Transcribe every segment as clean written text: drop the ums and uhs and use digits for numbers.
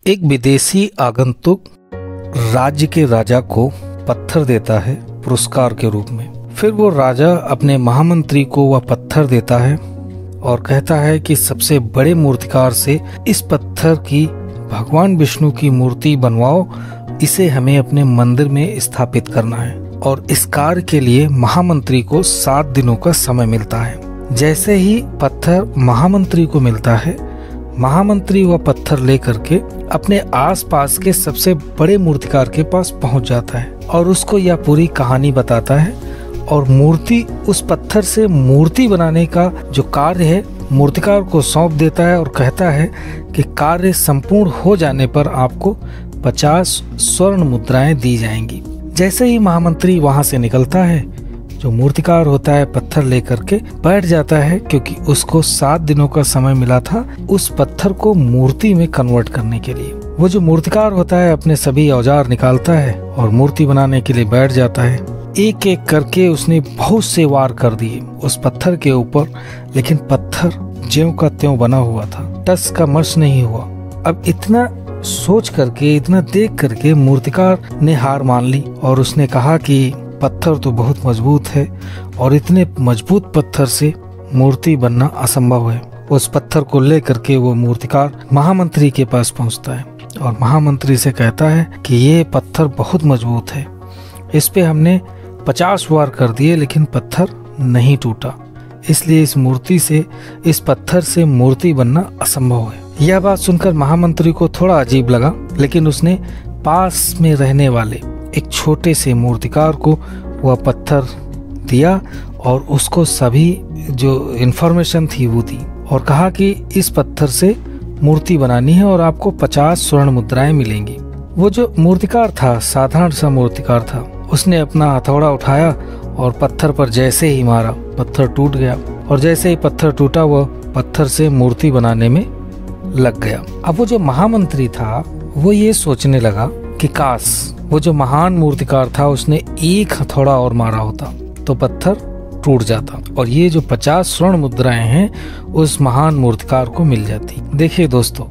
एक विदेशी आगंतुक राज्य के राजा को पत्थर देता है पुरस्कार के रूप में। फिर वो राजा अपने महामंत्री को वह पत्थर देता है और कहता है कि सबसे बड़े मूर्तिकार से इस पत्थर की भगवान विष्णु की मूर्ति बनवाओ, इसे हमें अपने मंदिर में स्थापित करना है। और इस कार्य के लिए महामंत्री को 7 दिनों का समय मिलता है। जैसे ही पत्थर महामंत्री को मिलता है, महामंत्री वह पत्थर लेकर के अपने आसपास के सबसे बड़े मूर्तिकार के पास पहुंच जाता है और उसको यह पूरी कहानी बताता है और मूर्ति उस पत्थर से मूर्ति बनाने का जो कार्य है मूर्तिकार को सौंप देता है और कहता है कि कार्य संपूर्ण हो जाने पर आपको 50 स्वर्ण मुद्राएं दी जाएंगी। जैसे ही महामंत्री वहां से निकलता है, जो मूर्तिकार होता है पत्थर लेकर के बैठ जाता है, क्योंकि उसको 7 दिनों का समय मिला था उस पत्थर को मूर्ति में कन्वर्ट करने के लिए। वो जो मूर्तिकार होता है अपने सभी औजार निकालता है और मूर्ति बनाने के लिए बैठ जाता है। एक एक करके उसने बहुत से वार कर दिए उस पत्थर के ऊपर, लेकिन पत्थर ज्यों का त्यों बना हुआ था, टस का मस नहीं हुआ। अब इतना सोच करके, इतना देख करके मूर्तिकार ने हार मान ली और उसने कहा कि पत्थर तो बहुत मजबूत है और इतने मजबूत पत्थर से मूर्ति बनना असंभव है। उस पत्थर को लेकर के वो मूर्तिकार महामंत्री के पास पहुंचता है और महामंत्री से कहता है कि ये पत्थर बहुत मजबूत है, इस पे हमने 50 वार कर दिए लेकिन पत्थर नहीं टूटा, इसलिए इस पत्थर से मूर्ति बनना असंभव है। यह बात सुनकर महामंत्री को थोड़ा अजीब लगा, लेकिन उसने पास में रहने वाले एक छोटे से मूर्तिकार को वह पत्थर दिया और उसको सभी जो इन्फॉर्मेशन थी वो दी और कहा कि इस पत्थर से मूर्ति बनानी है और आपको 50 स्वर्ण मुद्राएं मिलेंगी। वो जो मूर्तिकार था, साधारण सा मूर्तिकार था, उसने अपना हथौड़ा उठाया और पत्थर पर जैसे ही मारा पत्थर टूट गया और जैसे ही पत्थर टूटा वह पत्थर से मूर्ति बनाने में लग गया। अब वो जो महामंत्री था वो ये सोचने लगा कि काश वो जो महान मूर्तिकार था उसने एक हथौड़ा और मारा होता तो पत्थर टूट जाता और ये जो 50 स्वर्ण मुद्राएं हैं उस महान मूर्तिकार को मिल जाती। देखिए दोस्तों,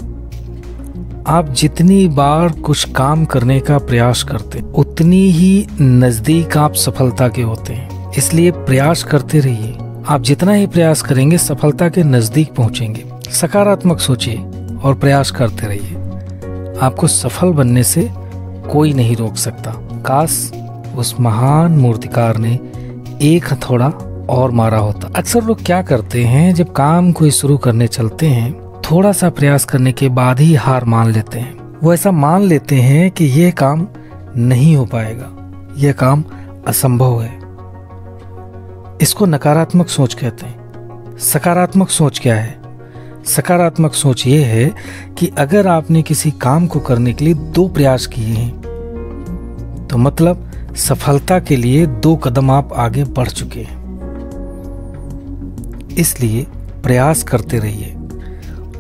आप जितनी बार कुछ काम करने का प्रयास करते उतनी ही नजदीक आप सफलता के होते हैं, इसलिए प्रयास करते रहिए। आप जितना ही प्रयास करेंगे सफलता के नजदीक पहुंचेंगे। सकारात्मक सोचिए और प्रयास करते रहिए। आपको सफल बनने से कोई नहीं रोक सकता। काश उस महान मूर्तिकार ने एक हथौड़ा और मारा होता। अक्सर लोग क्या करते हैं, जब काम कोई शुरू करने चलते हैं थोड़ा सा प्रयास करने के बाद ही हार मान लेते हैं। वो ऐसा मान लेते हैं कि यह काम नहीं हो पाएगा, यह काम असंभव है। इसको नकारात्मक सोच कहते हैं। सकारात्मक सोच क्या है? सकारात्मक सोच ये है कि अगर आपने किसी काम को करने के लिए 2 प्रयास किए हैं तो मतलब सफलता के लिए 2 कदम आप आगे बढ़ चुके हैं। इसलिए प्रयास करते रहिए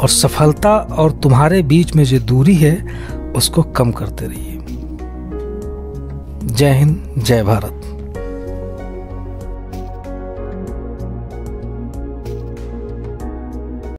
और सफलता और तुम्हारे बीच में जो दूरी है उसको कम करते रहिए। जय हिंद, जय भारत।